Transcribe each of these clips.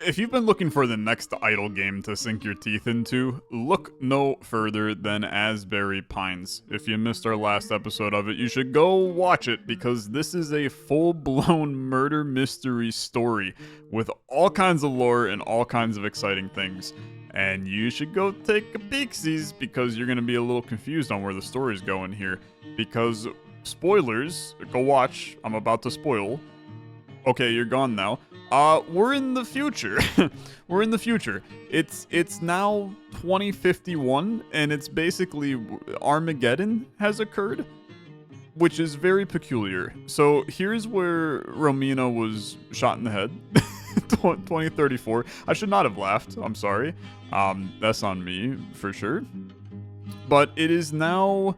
if you've been looking for the next idle game to sink your teeth into, look no further than Asbury Pines. If you missed our last episode of it, you should go watch it because this is a full-blown murder mystery story with all kinds of lore and all kinds of exciting things. And you should go take a peeksies because you're going to be a little confused on where the story's going here. Because, spoilers, go watch, I'm about to spoil. Okay, you're gone now. We're in the future. We're in the future. It's now 2051, and it's basically Armageddon has occurred, which is very peculiar. So here's where Romina was shot in the head. 2034. I should not have laughed. I'm sorry. That's on me, for sure. But it is now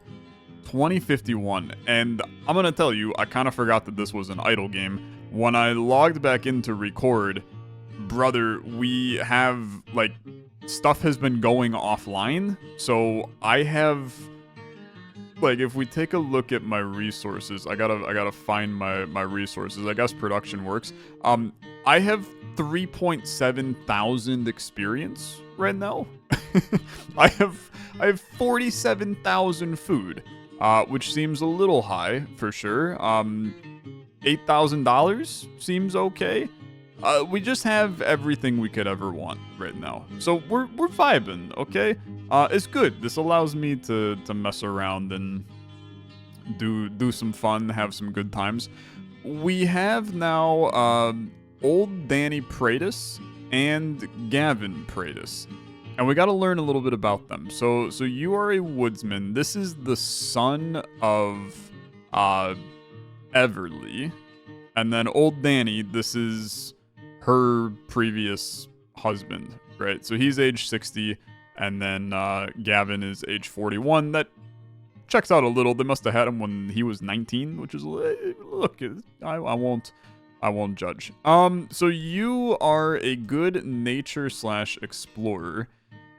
2051, and I'm gonna tell you, I kind of forgot that this was an idle game. When I logged back in to record, brother, we have, like, stuff has been going offline. So I have, like, if we take a look at my resources, I gotta find my resources. I guess production works. I have 3.7 thousand experience right now. I have 47,000 food, which seems a little high for sure. $8,000 seems okay. We just have everything we could ever want right now. So we're vibing, okay? It's good. This allows me to mess around and do some fun, have some good times. We have now old Danny Pratis and Gavin Pratis. And we got to learn a little bit about them. So you are a woodsman. This is the son of Everly. And then old Danny, this is her previous husband, right? So he's age 60, and then Gavin is age 41. That checks out a little. They must have had him when he was 19, which is, look, I won't judge. So you are a good nature/explorer.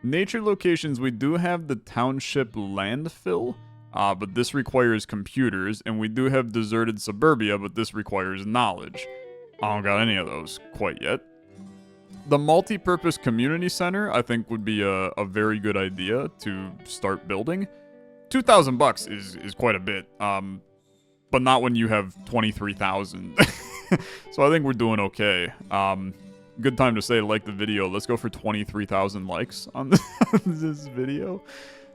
Nature locations, we do have the township landfill. But this requires computers, and we do have deserted suburbia, but this requires knowledge. I don't got any of those quite yet. The multi-purpose community center, I think, would be a very good idea to start building. $2,000 is quite a bit, but not when you have 23,000. So I think we're doing okay. Good time to say like the video. Let's go for 23,000 likes on this video.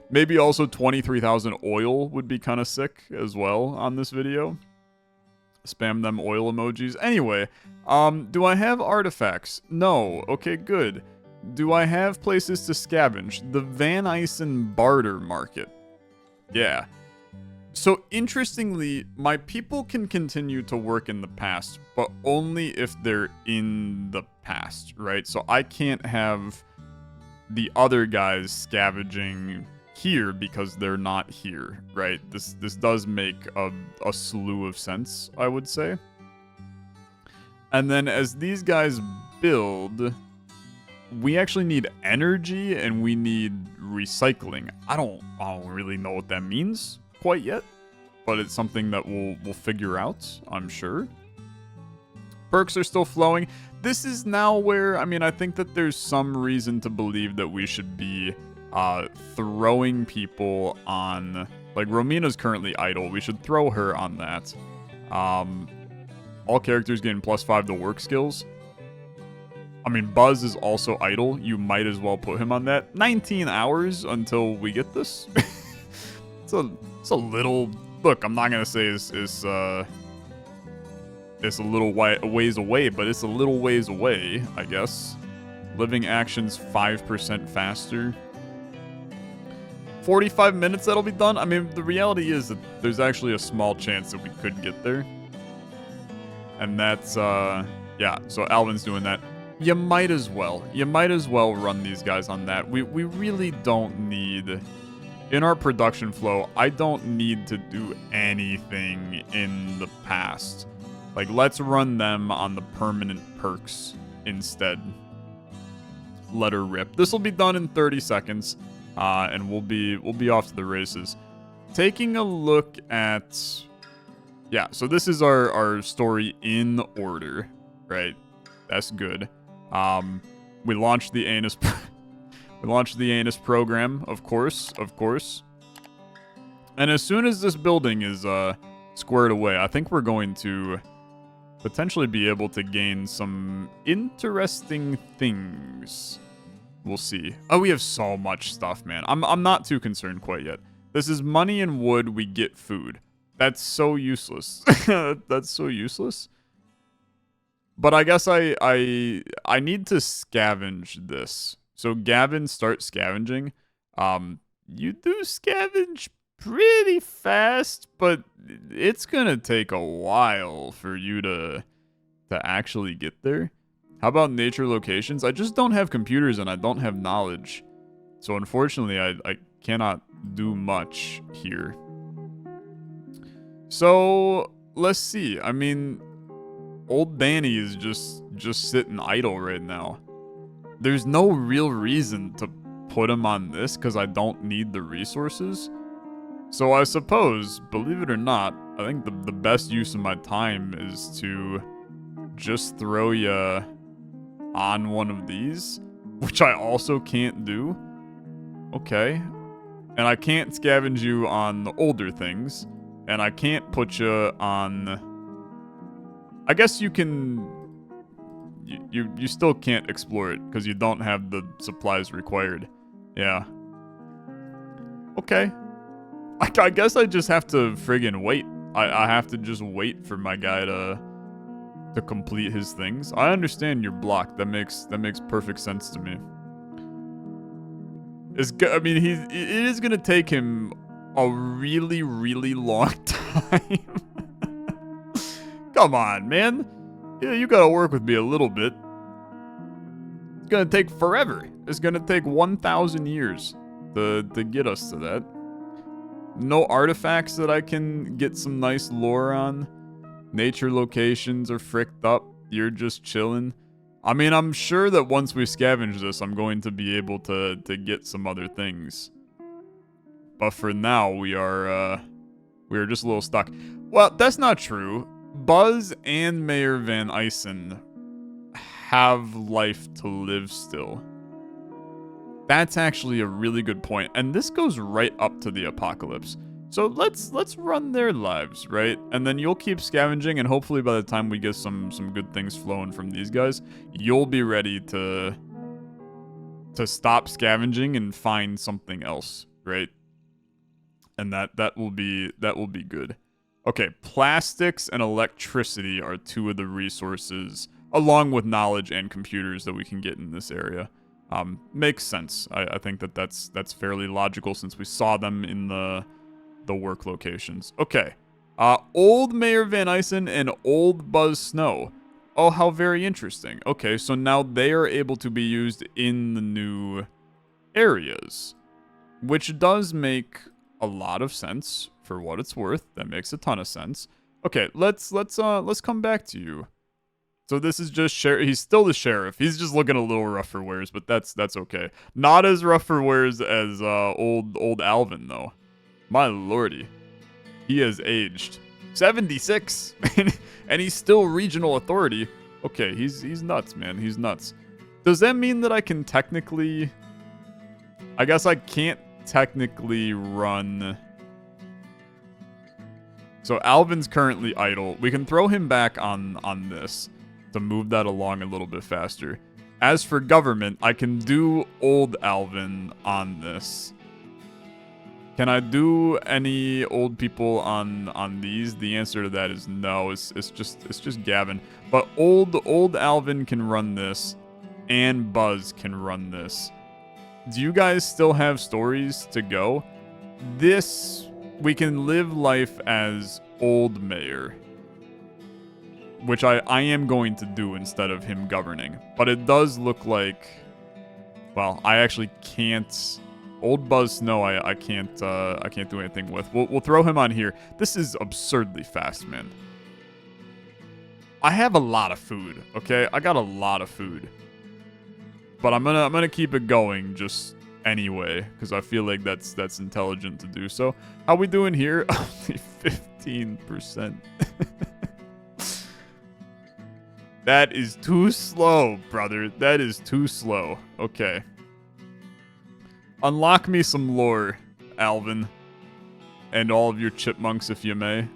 Maybe also 23,000 oil would be kind of sick as well on this video. Spam them oil emojis. Anyway, do I have artifacts? No. Okay, good. Do I have places to scavenge? The Van Eysen Barter Market. Yeah. So interestingly, my people can continue to work in the past, but only if they're in the past, right? So I can't have the other guys scavenging here because they're not here, right? This does make a slew of sense, I would say. And then as these guys build, we actually need energy and we need recycling. I don't really know what that means quite yet, but it's something that we'll figure out, I'm sure. Perks are still flowing. This is now where, I mean, I think that there's some reason to believe that we should be throwing people on, like, Romina's currently idle. We should throw her on that. All characters getting +5 to work skills. I mean, Buzz is also idle. You might as well put him on that. 19 hours until we get this. It's a little, look, I'm not gonna say it's a little ways away, but it's a little ways away, I guess. Living actions 5% faster. 45 minutes that'll be done. I mean, the reality is that there's actually a small chance that we could get there. And that's, yeah, so Alvin's doing that. You might as well run these guys on that. We really don't need, in our production flow, I don't need to do anything in the past. Like, let's run them on the permanent perks instead. Let her rip. This will be done in 30 seconds. And we'll be off to the races. Taking a look at, yeah, so this is our story in order, right? That's good. We launched the anus. We launched the anus program, of course. And as soon as this building is squared away, I think we're going to potentially be able to gain some interesting things. We'll see. Oh, we have so much stuff, man. I'm not too concerned quite yet. This is money and wood. We get food. That's so useless. That's so useless. But I guess I need to scavenge this. So Gavin, start scavenging. You do scavenge pretty fast, but it's gonna take a while for you to actually get there. How about nature locations? I just don't have computers and I don't have knowledge. So unfortunately, I cannot do much here. So let's see. I mean, old Danny is just sitting idle right now. There's no real reason to put him on this because I don't need the resources. So I suppose, believe it or not, I think the best use of my time is to just throw you on one of these, which I also can't do. Okay. And I can't scavenge you on the older things. And I can't put you on... I guess you can... You still can't explore it because you don't have the supplies required. Yeah. Okay. I guess I just have to friggin' wait. I have to just wait for my guy to complete his things. I understand you're blocked. That makes perfect sense to me. I mean, it is gonna take him a really, really long time. Come on, man. Yeah, you gotta work with me a little bit. It's gonna take forever. It's gonna take 1,000 years to get us to that. No artifacts that I can get some nice lore on. Nature locations are fricked up. You're just chilling. I mean, I'm sure that once we scavenge this, I'm going to be able to get some other things. But for now, we are just a little stuck. Well, that's not true. Buzz and Mayor Van Eysen have life to live still. That's actually a really good point. And this goes right up to the apocalypse. So let's run their lives, right? And then you'll keep scavenging, and hopefully by the time we get some good things flowing from these guys, you'll be ready to stop scavenging and find something else, right? And that will be good. Okay, plastics and electricity are two of the resources, along with knowledge and computers, that we can get in this area. Makes sense. I think that's fairly logical since we saw them in the work locations. Okay. Old Mayor Van Eysen and Old Buzz Snow. Oh, how very interesting. Okay, so now they are able to be used in the new areas, which does make a lot of sense for what it's worth. That makes a ton of sense. Okay, let's come back to you. So this is just he's still the sheriff. He's just looking a little rough for wears, but that's okay. Not as rough for wears as old Alvin though. My lordy. He has aged 76 and he's still regional authority. Okay, he's nuts, man. He's nuts. Does that mean that I can technically... I guess I can't technically run... So Alvin's currently idle. We can throw him back on this to move that along a little bit faster. As for government, I can do old Alvin on this. Can I do any old people on these? The answer to that is no. It's just Gavin. But old Alvin can run this, and Buzz can run this. Do you guys still have stories to go? This, we can live life as old mayor, which I am going to do instead of him governing. But it does look like, well, I actually can't. Old Buzz Snow, I can't do anything with. We'll throw him on here. This is absurdly fast, man. I have a lot of food, okay? I got a lot of food. But I'm gonna keep it going just anyway, because I feel like that's intelligent to do so. How we doing here? Only 15%. That is too slow, brother. That is too slow. Okay. Unlock me some lore, Alvin. And all of your chipmunks, if you may.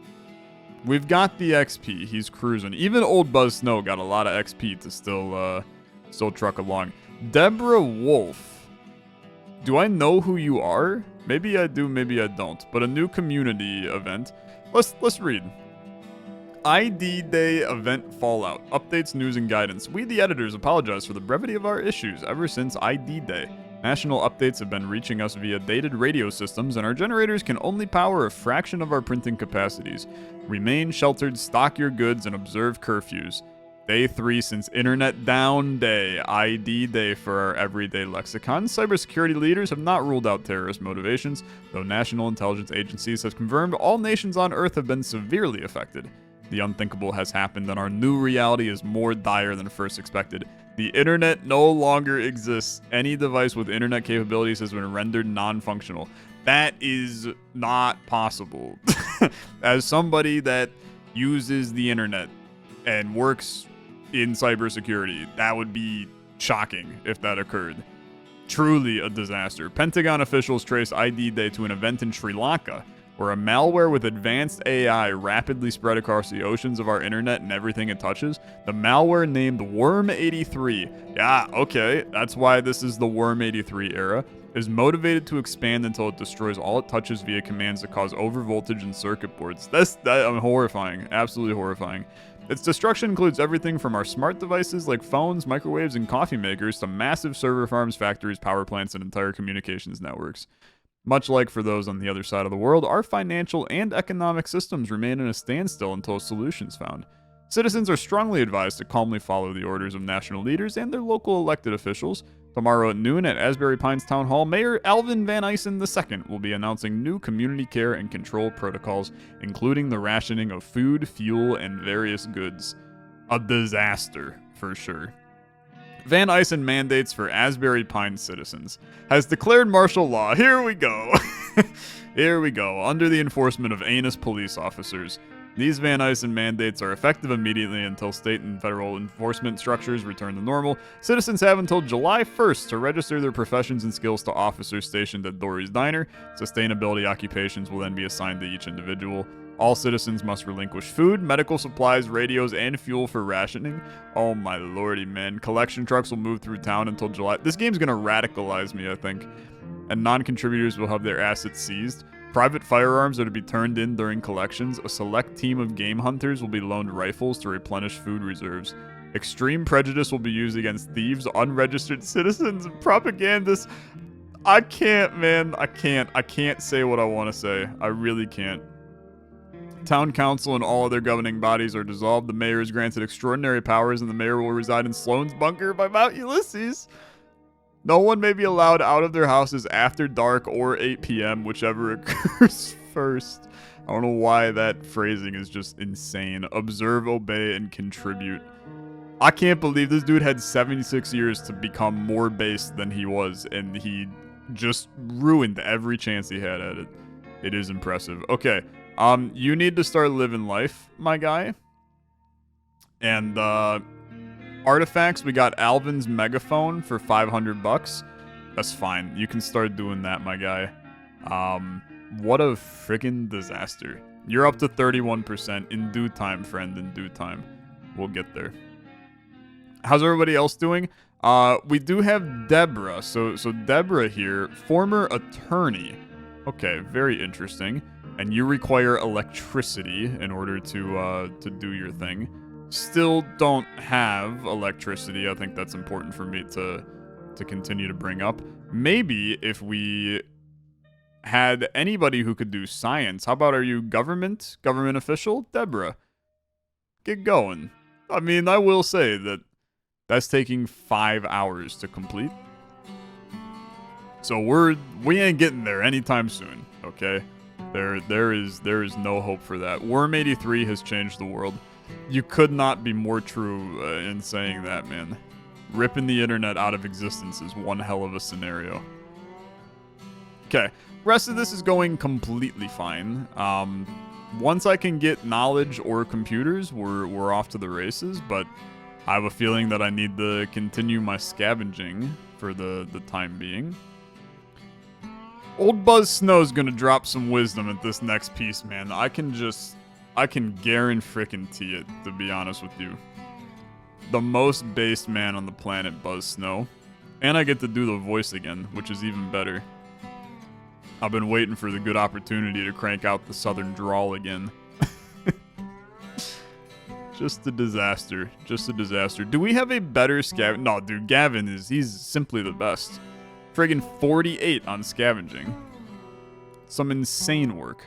We've got the XP. He's cruising. Even old Buzz Snow got a lot of XP to still truck along. Deborah Wolf. Do I know who you are? Maybe I do, maybe I don't. But a new community event. Let's read. ID Day event fallout. Updates, news, and guidance. We, the editors, apologize for the brevity of our issues ever since ID Day. National updates have been reaching us via dated radio systems, and our generators can only power a fraction of our printing capacities. Remain sheltered, stock your goods, and observe curfews. Day 3 since Internet Down Day, ID Day for our everyday lexicon. Cybersecurity leaders have not ruled out terrorist motivations, though national intelligence agencies have confirmed all nations on Earth have been severely affected. The unthinkable has happened, and our new reality is more dire than first expected. The internet no longer exists. Any device with internet capabilities has been rendered non-functional. That is not possible. As somebody that uses the internet and works in cybersecurity, that would be shocking if that occurred. Truly a disaster. Pentagon officials trace ID Day to an event in Sri Lanka, where a malware with advanced AI rapidly spread across the oceans of our internet and everything it touches. The malware named Worm83, yeah, okay, that's why this is the Worm83 era, is motivated to expand until it destroys all it touches via commands that cause overvoltage in circuit boards. That's horrifying, absolutely horrifying. Its destruction includes everything from our smart devices like phones, microwaves, and coffee makers to massive server farms, factories, power plants, and entire communications networks. Much like for those on the other side of the world, our financial and economic systems remain in a standstill until a solution is found. Citizens are strongly advised to calmly follow the orders of national leaders and their local elected officials. Tomorrow at noon at Asbury Pines Town Hall, Mayor Alvin Van Eysen II will be announcing new community care and control protocols, including the rationing of food, fuel, and various goods. A disaster, for sure. Van Eysen mandates for Asbury Pines citizens. Has declared martial law. Here we go. Here we go. Under the enforcement of anus police officers. These Van Eysen mandates are effective immediately until state and federal enforcement structures return to normal. Citizens have until July 1st to register their professions and skills to officers stationed at Dory's Diner. Sustainability occupations will then be assigned to each individual. All citizens must relinquish food, medical supplies, radios, and fuel for rationing. Oh my lordy, man. Collection trucks will move through town until July. This game's gonna radicalize me, I think. And non-contributors will have their assets seized. Private firearms are to be turned in during collections. A select team of game hunters will be loaned rifles to replenish food reserves. Extreme prejudice will be used against thieves, unregistered citizens, and propagandists. I can't, man. I can't say what I want to say. I really can't. Town council and all other governing bodies are dissolved. The mayor is granted extraordinary powers, and the mayor will reside in Sloan's bunker by Mount Ulysses. No one may be allowed out of their houses after dark or 8 p.m., whichever occurs first. I don't know why that phrasing is just insane. Observe, obey, and contribute. I can't believe this dude had 76 years to become more based than he was, and he just ruined every chance he had at it. It is impressive. Okay. You need to start living life, my guy. And, artifacts, we got Alvin's megaphone for $500. That's fine. You can start doing that, my guy. What a freaking disaster. You're up to 31%. In due time, friend, in due time. We'll get there. How's everybody else doing? We do have Deborah. So Deborah here, former attorney. Okay, very interesting. And you require electricity in order to do your thing. Still don't have electricity. I think that's important for me to continue to bring up. Maybe if we had anybody who could do science. How about, are you government official? Deborah, get going. I mean, I will say that that's taking 5 hours to complete. So we ain't getting there anytime soon, okay? There is no hope for that. Worm83 has changed the world. You could not be more true in saying that, man. Ripping the internet out of existence is one hell of a scenario. Okay, rest of this is going completely fine. Once I can get knowledge or computers, we're off to the races, but I have a feeling that I need to continue my scavenging for the time being. Old Buzz Snow's gonna drop some wisdom at this next piece, man. I can guarantee it, to be honest with you. The most based man on the planet, Buzz Snow. And I get to do the voice again, which is even better. I've been waiting for the good opportunity to crank out the southern drawl again. Just a disaster. Just a disaster. Do we have a better scav? No, dude, Gavin he's simply the best. Friggin' 48 on scavenging. Some insane work.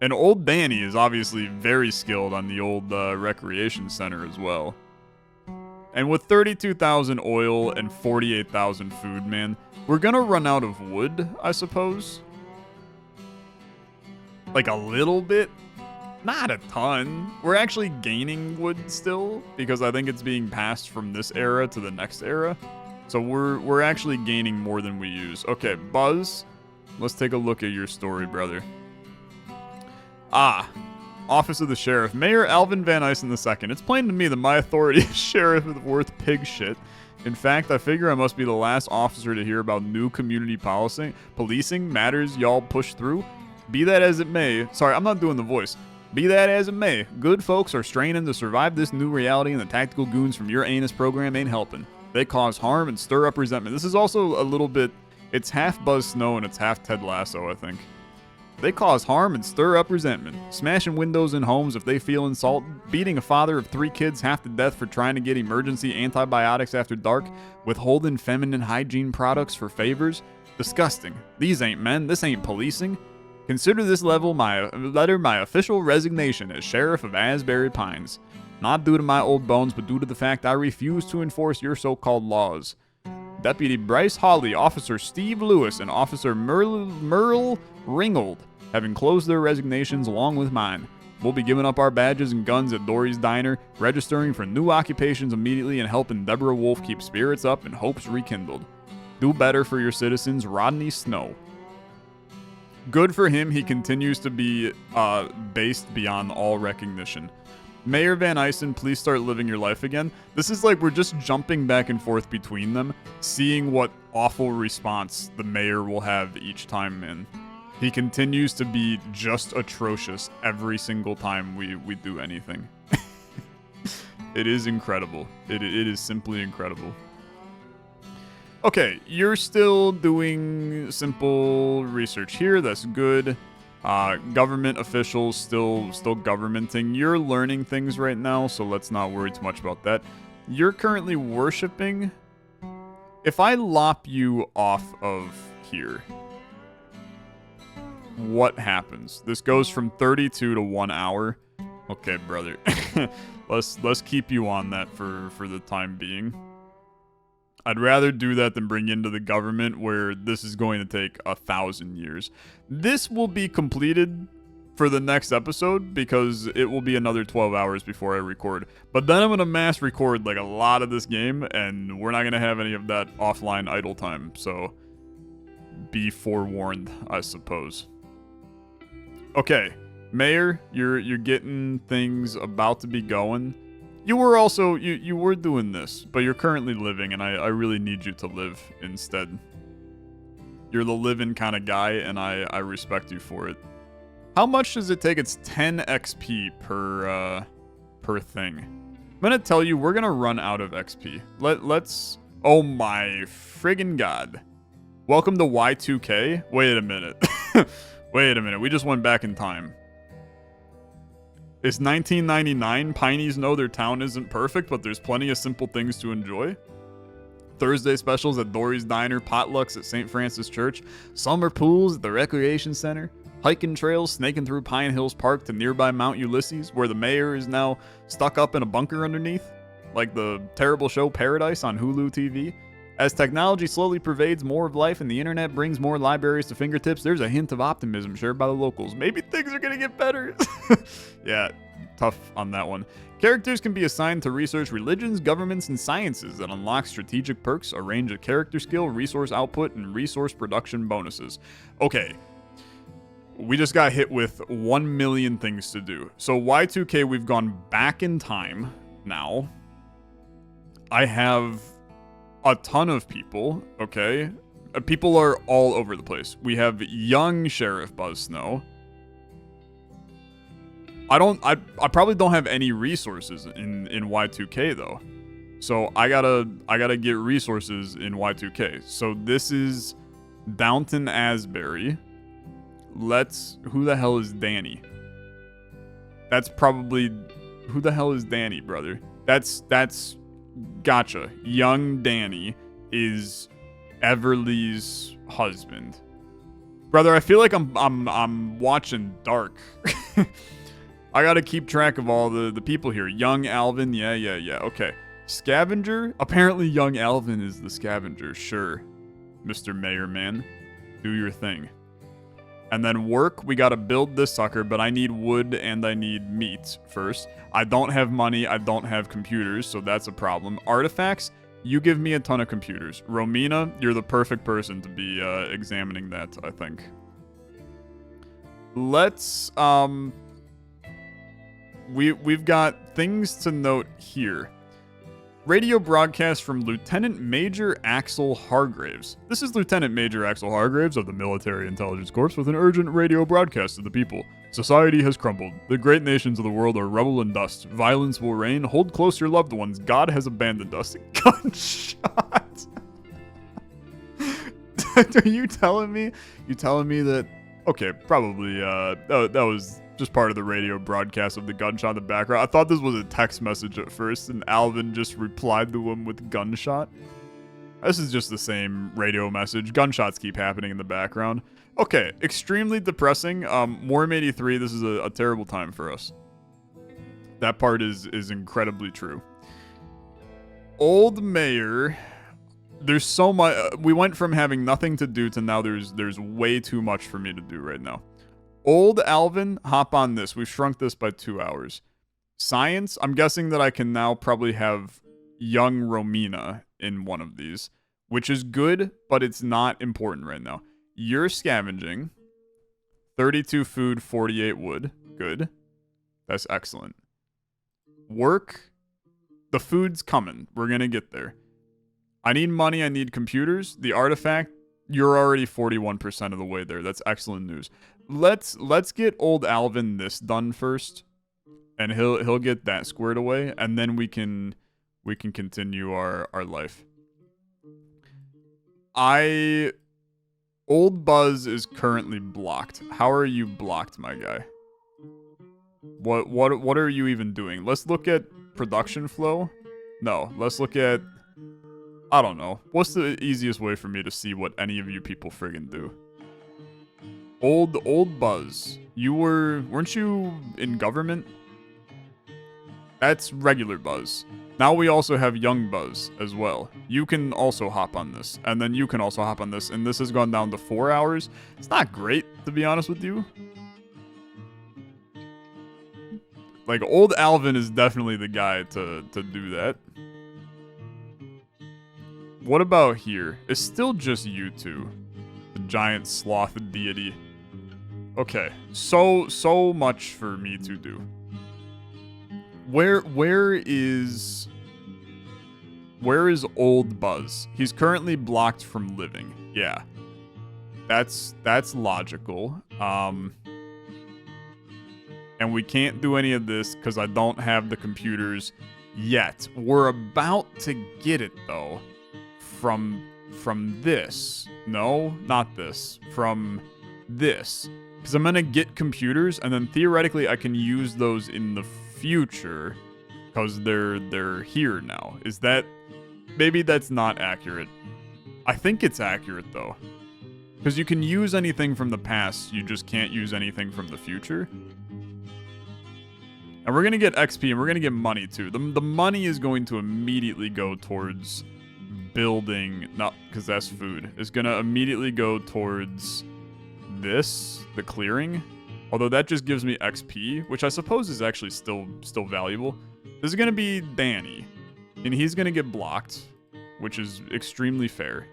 And old Danny is obviously very skilled on the old recreation center as well. And with 32,000 oil and 48,000 food, man, we're gonna run out of wood, I suppose. Like a little bit. Not a ton. We're actually gaining wood still, because I think it's being passed from this era to the next era. So we're actually gaining more than we use. Okay, Buzz, let's take a look at your story, brother. Office of the Sheriff. Mayor Alvin Van Eysen II. It's plain to me that my authority as sheriff is worth pig shit. In fact, I figure I must be the last officer to hear about new community policing matters y'all push through. Be that as it may. Sorry, I'm not doing the voice. Be that as it may, good folks are straining to survive this new reality, and the tactical goons from your anus program ain't helping. They cause harm and stir up resentment. This is also a little bit... It's half Buzz Snow and it's half Ted Lasso, I think. They cause harm and stir up resentment, smashing windows in homes if they feel insulted, beating a father of 3 kids half to death for trying to get emergency antibiotics after dark, withholding feminine hygiene products for favors. Disgusting. These ain't men. This ain't policing. Consider this letter my official resignation as Sheriff of Asbury Pines. Not due to my old bones, but due to the fact I refuse to enforce your so-called laws. Deputy Bryce Hawley, Officer Steve Lewis, and Officer Merle Ringgold have enclosed their resignations along with mine. We'll be giving up our badges and guns at Dory's Diner, registering for new occupations immediately, and helping Deborah Wolf keep spirits up and hopes rekindled. Do better for your citizens, Rodney Snow. Good for him, he continues to be based beyond all recognition. Mayor Van Eysen, please start living your life again. This is like we're just jumping back and forth between them, seeing what awful response the mayor will have each time, man. He continues to be just atrocious every single time we do anything. It is incredible. It is simply incredible. Okay, you're still doing simple research here. That's good. Government officials still governmenting. You're learning things right now, so let's not worry too much about that. You're currently worshiping. If I lop you off of here, what happens? This goes from 32 to 1 hour. Okay, brother. let's keep you on that for the time being. I'd rather do that than bring you into the government where this is going to take 1,000 years. This will be completed for the next episode because it will be another 12 hours before I record. But then I'm going to mass record like a lot of this game, and we're not going to have any of that offline idle time. So be forewarned, I suppose. Okay, Mayor, you're getting things about to be going. You were also, you were doing this, but you're currently living, and I really need you to live instead. You're the living kind of guy, and I respect you for it. How much does it take? It's 10 XP per thing. I'm gonna tell you, we're gonna run out of XP. Let's, oh my friggin' god. Welcome to Y2K? Wait a minute. Wait a minute, we just went back in time. It's 1999. Pineys know their town isn't perfect, but there's plenty of simple things to enjoy. Thursday specials at Dory's Diner, potlucks at St. Francis Church, summer pools at the Recreation Center, hiking trails snaking through Pine Hills Park to nearby Mount Ulysses, where the mayor is now stuck up in a bunker underneath, like the terrible show Paradise on Hulu TV. As technology slowly pervades more of life and the internet brings more libraries to fingertips, there's a hint of optimism shared by the locals. Maybe things are gonna get better. Yeah, tough on that one. Characters can be assigned to research religions, governments, and sciences that unlock strategic perks, a range of character skill, resource output, and resource production bonuses. Okay. We just got hit with 1 million things to do. So Y2K, we've gone back in time now. I have a ton of people, okay? People are all over the place. We have young Sheriff Buzz Snow. I probably don't have any resources in Y2K though. So I gotta get resources in Y2K. So this is Downton Asbury. Who the hell is Danny? That's probably, who the hell is Danny, brother? That's gotcha. Young Danny is Everly's husband. Brother, I feel like I'm watching Dark. I gotta keep track of all the people here. Young Alvin, yeah, okay. Scavenger? Apparently young Alvin is the scavenger, sure. Mr. Mayor Man, do your thing. And then work, we gotta build this sucker, but I need wood and I need meat first. I don't have money, I don't have computers, so that's a problem. Artifacts, you give me a ton of computers. Romina, you're the perfect person to be examining that, I think. Let's, we've got things to note here. Radio broadcast from Lieutenant Major Axel Hargraves. This is Lieutenant Major Axel Hargraves of the Military Intelligence Corps with an urgent radio broadcast to the people. Society has crumbled. The great nations of the world are rubble and dust. Violence will reign. Hold close your loved ones. God has abandoned us. Gunshot. Are you telling me? You telling me that? Okay, probably. That was just part of the radio broadcast of the gunshot in the background. I thought this was a text message at first, and Alvin just replied to him with gunshot. This is just the same radio message. Gunshots keep happening in the background. Okay, extremely depressing. Worm 83, this is a terrible time for us. That part is incredibly true. Old Mayor, there's so much. We went from having nothing to do to now there's way too much for me to do right now. Old Alvin, hop on this. We've shrunk this by 2 hours. Science, I'm guessing that I can now probably have young Romina in one of these, which is good, but it's not important right now. You're scavenging. 32 food, 48 wood. Good. That's excellent. Work. The food's coming. We're gonna get there. I need money. I need computers. The artifact, you're already 41% of the way there. That's excellent news. Let's get old Alvin this done first, and he'll get that squared away, and then we can continue our life. Old Buzz is currently blocked. How are you blocked, my guy? What are you even doing? Let's look at production flow. No, let's look at, I don't know. What's the easiest way for me to see what any of you people friggin' do? Old Buzz, weren't you in government? That's regular Buzz. Now we also have young Buzz as well. You can also hop on this, and then you can also hop on this, and this has gone down to 4 hours. It's not great, to be honest with you. Like, old Alvin is definitely the guy to do that. What about here? It's still just you two. The giant sloth deity. Okay, so much for me to do. Where is old Buzz? He's currently blocked from living. Yeah. That's logical. And we can't do any of this because I don't have the computers yet. We're about to get it though. From this. No, not this. From this. Because I'm gonna get computers, and then theoretically I can use those in the future because they're here now. Is that, maybe that's not accurate. I think it's accurate though, because you can use anything from the past, you just can't use anything from the future. And we're gonna get XP, and we're gonna get money too. The money is going to immediately go towards building, not because that's food. It's gonna immediately go towards this, the clearing. Although that just gives me XP, which I suppose is actually still valuable. This is gonna be Danny, and he's gonna get blocked, which is extremely fair.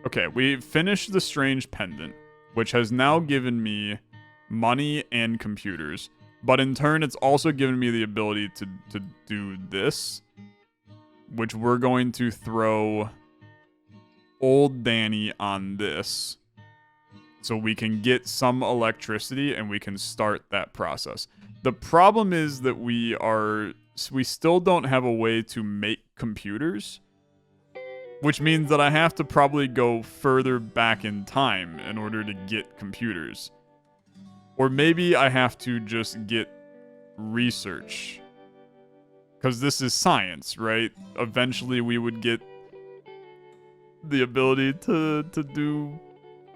Okay, we finished the strange pendant, which has now given me money and computers, but in turn it's also given me the ability to do this, which we're going to throw old Danny on this so we can get some electricity and we can start that process. The problem is that we still don't have a way to make computers, which means that I have to probably go further back in time in order to get computers. Or maybe I have to just get research. Because this is science, right? Eventually we would get the ability to do...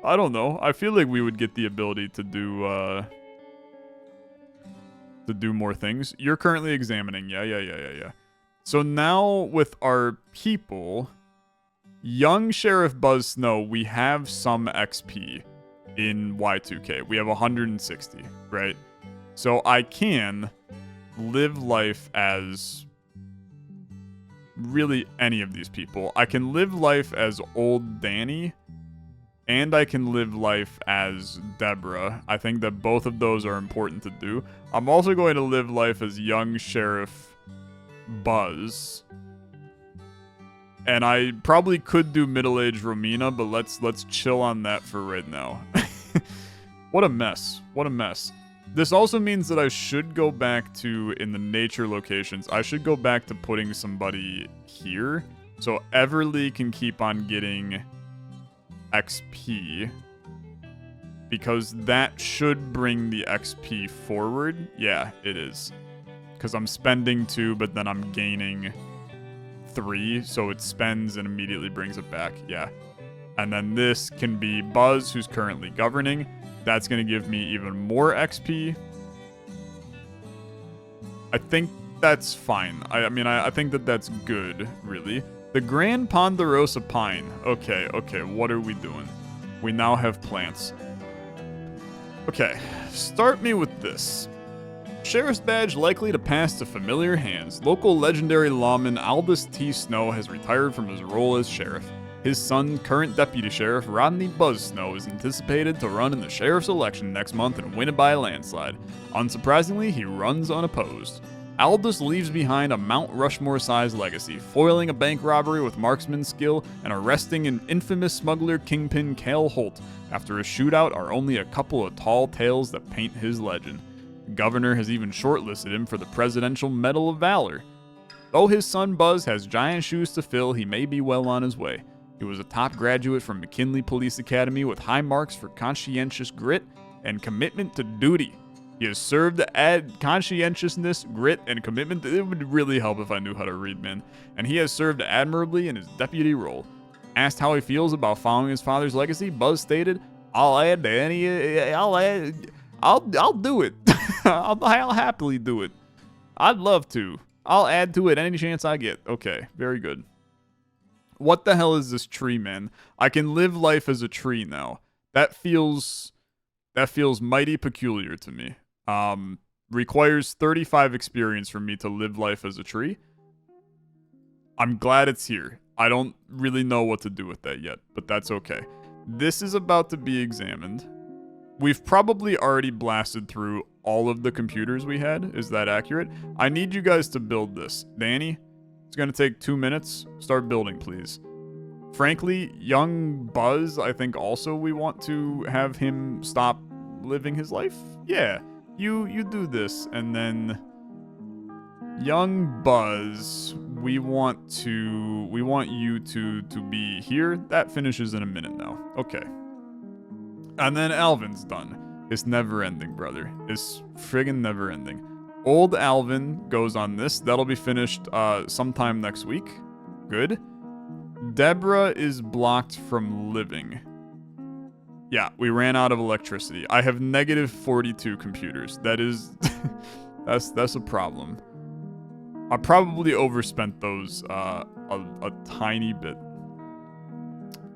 I don't know. I feel like we would get the ability to do more things. You're currently examining. Yeah. So now with our people, young Sheriff Buzz Snow, we have some XP in Y2K. We have 160, right? So I can live life as really any of these people. I can live life as old Danny, and I can live life as Deborah. I think that both of those are important to do. I'm also going to live life as young Sheriff Buzz. And I probably could do middle-aged Romina, but let's chill on that for right now. What a mess. What a mess. This also means that I should go back to, in the nature locations, I should go back to putting somebody here. So Everly can keep on getting XP. Because that should bring the XP forward. Yeah, it is. Because I'm spending 2, but then I'm gaining 3. So it spends and immediately brings it back. Yeah. And then this can be Buzz, who's currently governing. That's going to give me even more XP. I think that's fine. I mean, I think that that's good, really. The Grand Ponderosa Pine. Okay, what are we doing? We now have plants. Okay, start me with this. Sheriff's badge likely to pass to familiar hands. Local legendary lawman Aldous T. Snow has retired from his role as sheriff. His son, current deputy sheriff Rodney Buzz Snow, is anticipated to run in the sheriff's election next month and win it by a landslide. Unsurprisingly, he runs unopposed. Aldous leaves behind a Mount Rushmore-sized legacy, foiling a bank robbery with marksman skill and arresting an infamous smuggler kingpin Cale Holt. After a shootout are only a couple of tall tales that paint his legend. The governor has even shortlisted him for the Presidential Medal of Valor. Though his son Buzz has giant shoes to fill, he may be well on his way. He was a top graduate from McKinley Police Academy with high marks for conscientious grit and commitment to duty. He has served to add conscientiousness, grit, and commitment. It would really help if I knew how to read, man. And he has served admirably in his deputy role. Asked how he feels about following his father's legacy, Buzz stated, I'll do it. I'll happily do it. I'd love to. I'll add to it any chance I get. Okay, very good. What the hell is this tree, man? I can live life as a tree now. That feels mighty peculiar to me. Requires 35 experience for me to live life as a tree. I'm glad it's here. I don't really know what to do with that yet, but that's okay. This is about to be examined. We've probably already blasted through all of the computers we had. Is that accurate? I need you guys to build this. Danny, it's going to take 2 minutes. Start building, please. Frankly, young Buzz, I think also we want to have him stop living his life. Yeah, you do this, and then young Buzz, we want you to be here. That finishes in a minute now. Okay. And then Alvin's done. It's never ending, brother. It's friggin' never ending. Old Alvin goes on this. That'll be finished sometime next week. Good. Deborah is blocked from living. Yeah, we ran out of electricity. I have negative 42 computers. That is... that's a problem. I probably overspent those a tiny bit.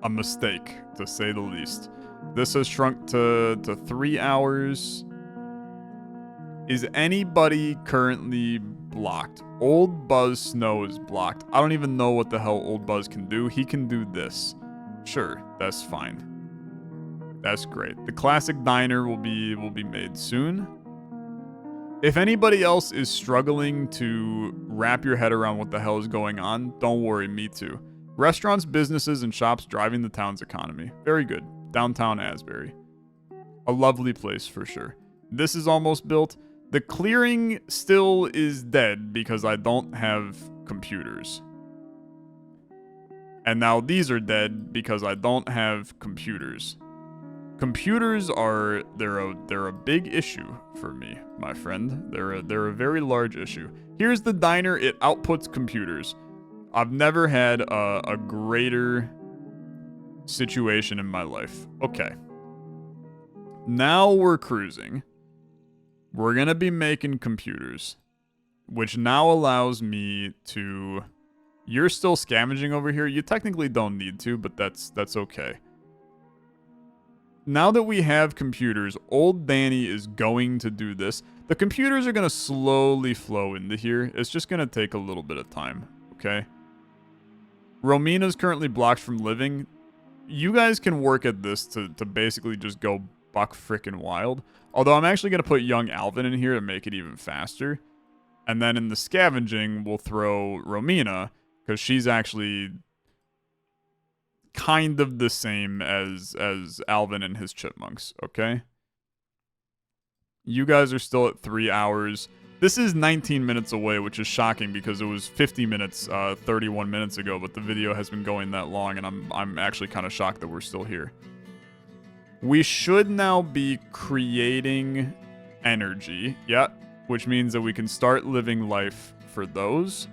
A mistake, to say the least. This has shrunk to 3 hours. Is anybody currently blocked? Old Buzz Snow is blocked. I don't even know what the hell Old Buzz can do. He can do this. Sure, that's fine. That's great. The classic diner will be made soon. If anybody else is struggling to wrap your head around what the hell is going on, don't worry, me too. Restaurants, businesses, and shops driving the town's economy. Very good. Downtown Asbury. A lovely place for sure. This is almost built. The clearing still is dead because I don't have computers. And now these are dead because I don't have computers. Computers are they're a big issue for me, my friend. They're a very large issue. Here's the diner. It outputs computers. I've never had a greater situation in my life. Okay. Now we're cruising. We're going to be making computers, which now allows me to... You're still scavenging over here. You technically don't need to, but that's okay. Now that we have computers, old Danny is going to do this. The computers are going to slowly flow into here. It's just going to take a little bit of time, okay? Romina's currently blocked from living. You guys can work at this to basically just go buck frickin' wild. Although I'm actually going to put young Alvin in here to make it even faster. And then in the scavenging, we'll throw Romina, because she's actually kind of the same as Alvin and his chipmunks, okay? You guys are still at 3 hours. This is 19 minutes away, which is shocking because it was 50 minutes 31 minutes ago, but the video has been going that long, and I'm actually kind of shocked that we're still here. We should now be creating energy, yeah, which means that we can start living life for those.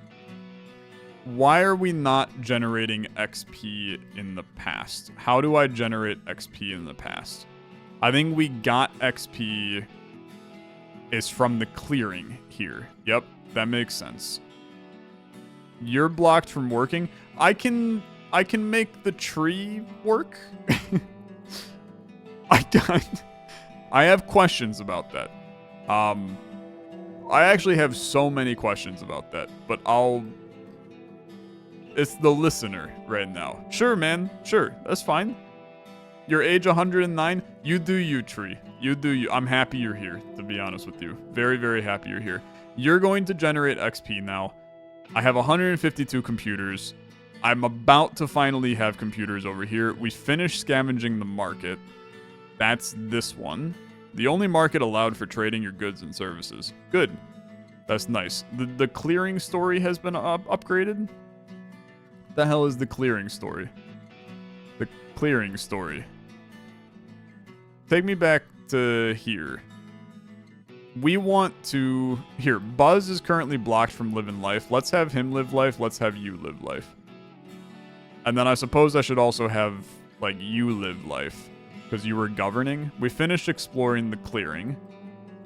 Why are we not generating XP in the past? How do I generate XP in the past? I think we got XP is from the clearing here. Yep, that makes sense. You're blocked from working. I can make the tree work. I have questions about that. I actually have so many questions about that, but it's the listener right now. Sure, man. Sure, that's fine. You're age 109. You do you, tree. You do you. I'm happy you're here, to be honest with you. Very, very happy you're here. You're going to generate XP now. I have 152 computers. I'm about to finally have computers over here. We finished scavenging the market. That's this one. The only market allowed for trading your goods and services. Good. That's nice. The clearing story has been upgraded? The hell is the clearing story? The clearing story. Take me back to here. We want to... Here, Buzz is currently blocked from living life. Let's have him live life. Let's have you live life. And then I suppose I should also have, like, you live life. Because you were governing. We finished exploring the clearing.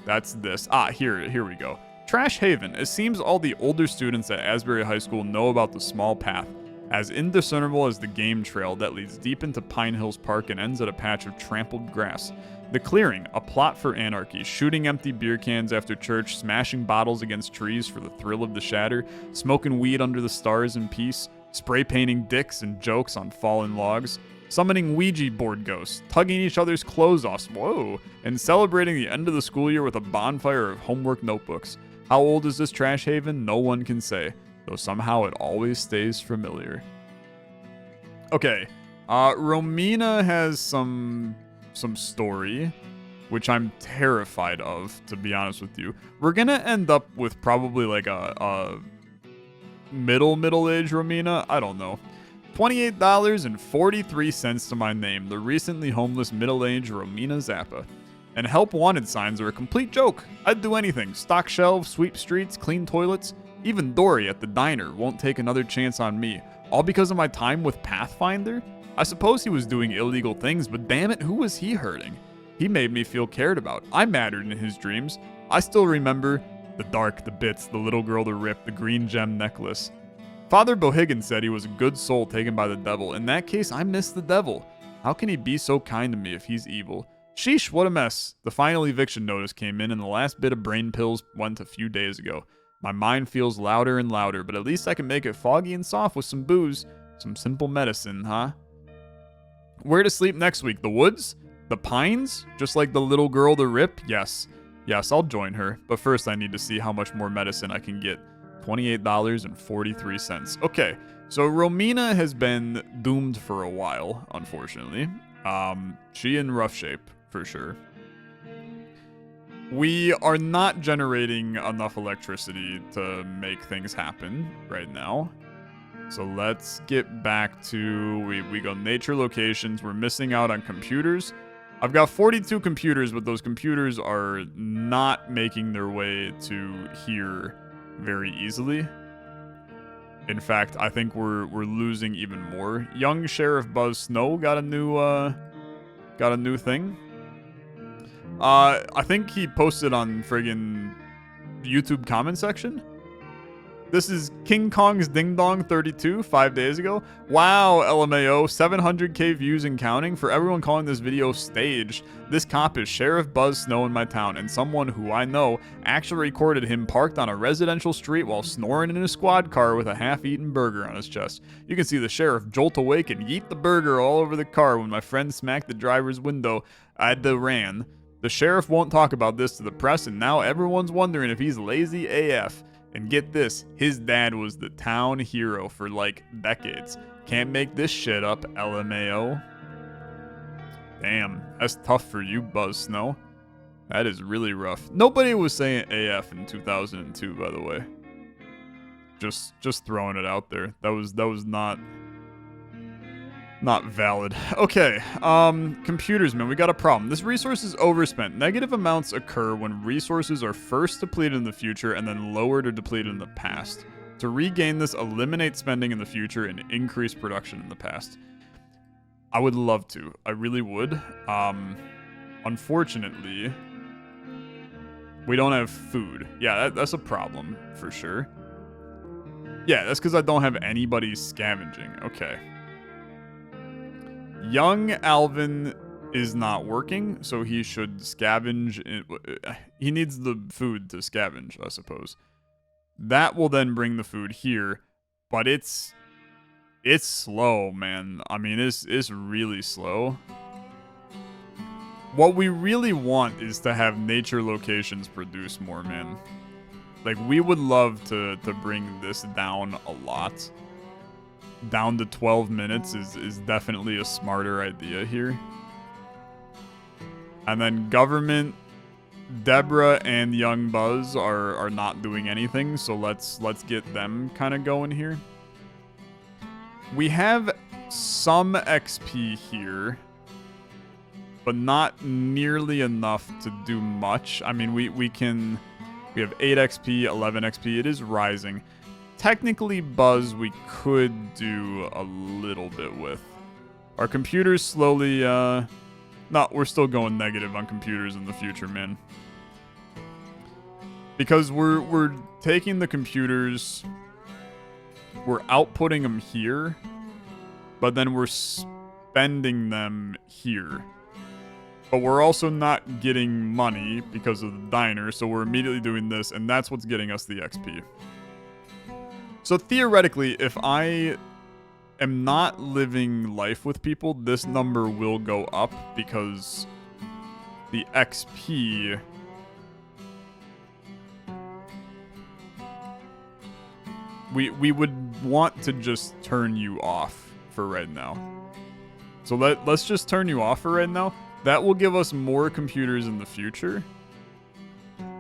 That's this. Here we go. Trash Haven. It seems all the older students at Asbury High School know about the small path, as indiscernible as the game trail that leads deep into Pine Hills Park and ends at a patch of trampled grass. The clearing, a plot for anarchy, shooting empty beer cans after church, smashing bottles against trees for the thrill of the shatter, smoking weed under the stars in peace, spray painting dicks and jokes on fallen logs, summoning Ouija board ghosts, tugging each other's clothes off, whoa, and celebrating the end of the school year with a bonfire of homework notebooks. How old is this trash haven? No one can say, though somehow it always stays familiar. Okay, Romina has some story, which I'm terrified of, to be honest with you. We're gonna end up with probably like a middle-aged Romina. I don't know. $28.43 to my name, the recently homeless middle-aged Romina Zappa. And help wanted signs are a complete joke. I'd do anything. Stock shelves, sweep streets, clean toilets. Even Dory at the diner won't take another chance on me. All because of my time with Pathfinder? I suppose he was doing illegal things, but damn it, who was he hurting? He made me feel cared about. I mattered in his dreams. I still remember the dark, the bits, the little girl to rip, the green gem necklace. Father Bohiggin said he was a good soul taken by the devil. In that case, I miss the devil. How can he be so kind to me if he's evil? Sheesh, what a mess. The final eviction notice came in and the last bit of brain pills went a few days ago. My mind feels louder and louder, but at least I can make it foggy and soft with some booze. Some simple medicine, huh? Where to sleep next week? The woods? The pines? Just like the little girl to rip? Yes. Yes, I'll join her, but first I need to see how much more medicine I can get. $28.43. Okay, so Romina has been doomed for a while, unfortunately. She in rough shape, for sure. We are not generating enough electricity to make things happen right now. So let's get back to, we go nature locations. We're missing out on computers. I've got 42 computers, but those computers are not making their way to here very easily. In fact, I think we're losing even more. Young Sheriff Buzz Snow got a new thing. I think he posted on friggin' YouTube comment section. This is King Kong's Ding Dong 32, 5 days ago. Wow, LMAO, 700k views and counting. For everyone calling this video staged, this cop is Sheriff Buzz Snow in my town, and someone who I know actually recorded him parked on a residential street while snoring in a squad car with a half-eaten burger on his chest. You can see the sheriff jolt awake and yeet the burger all over the car when my friend smacked the driver's window. I'd ran. The sheriff won't talk about this to the press, and now everyone's wondering if he's lazy AF. And get this, his dad was the town hero for like decades. Can't make this shit up, LMAO. Damn, that's tough for you, Buzz Snow. That is really rough. Nobody was saying AF in 2002, by the way. Just throwing it out there. That was not valid. Okay, computers, man, we got a problem. This resource is overspent. Negative amounts occur when resources are first depleted in the future and then lowered or depleted in the past. To regain this, eliminate spending in the future and increase production in the past. I would love to. I really would. Unfortunately, we don't have food. Yeah, that's a problem, for sure. Yeah, that's because I don't have anybody scavenging. Okay. Young Alvin is not working, so he should scavenge. He needs the food to scavenge, I suppose. That will then bring the food here, but it's slow, man. I mean, it's really slow. What we really want is to have nature locations produce more, man. Like, we would love to bring this down a lot. Down to 12 minutes is definitely a smarter idea here. And then government, Deborah and Young Buzz are not doing anything, so let's get them kind of going here. We have some XP here, but not nearly enough to do much. I mean, we have 8 XP, 11 XP. It is rising. Technically, Buzz, we could do a little bit with. Our computers slowly, no, we're still going negative on computers in the future, man. Because we're taking the computers, we're outputting them here, but then we're spending them here. But we're also not getting money because of the diner, so we're immediately doing this, and that's what's getting us the XP. So theoretically, if I am not living life with people, this number will go up because the XP... We would want to just turn you off for right now. So let's just turn you off for right now. That will give us more computers in the future.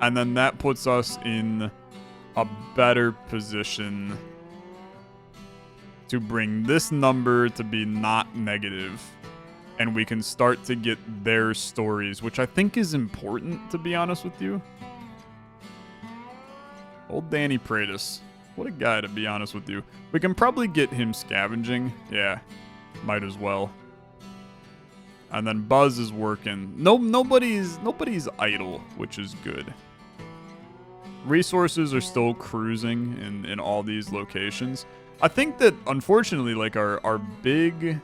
And then that puts us in a better position to bring this number to be not negative, and we can start to get their stories, which I think is important, to be honest with you. Old Danny Pratis. What a guy, to be honest with you. We can probably get him scavenging. Yeah, might as well. And then Buzz is working. Nobody's idle, which is good. Resources are still cruising in all these locations. I think that, unfortunately, like, our big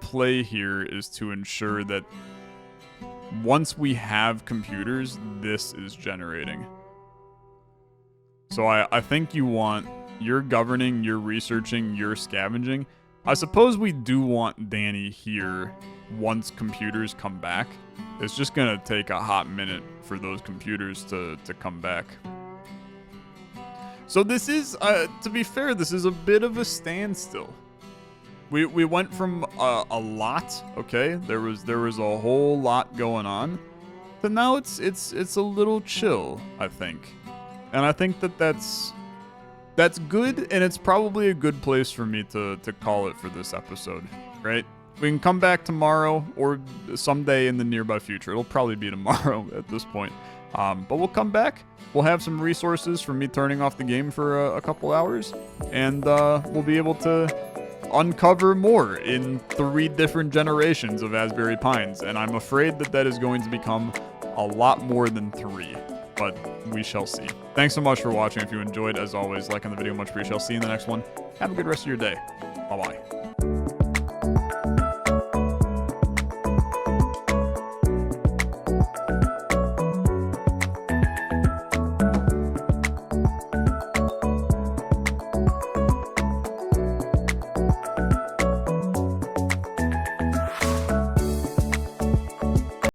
play here is to ensure that once we have computers, this is generating. So I think you're governing, you're researching, you're scavenging. I suppose we do want Danny here once computers come back. It's just gonna take a hot minute for those computers to come back. So this is, to be fair, this is a bit of a standstill. We went from a lot, okay? There was a whole lot going on, but now it's a little chill, I think, and I think that's good, and it's probably a good place for me to call it for this episode, right? We can come back tomorrow or someday in the nearby future. It'll probably be tomorrow at this point. But we'll come back. We'll have some resources from me turning off the game for a couple hours. And we'll be able to uncover more in 3 different generations of Asbury Pines. And I'm afraid that is going to become a lot more than 3. But we shall see. Thanks so much for watching. If you enjoyed, as always, like on the video, much appreciated. I'll see you in the next one. Have a good rest of your day. Bye-bye.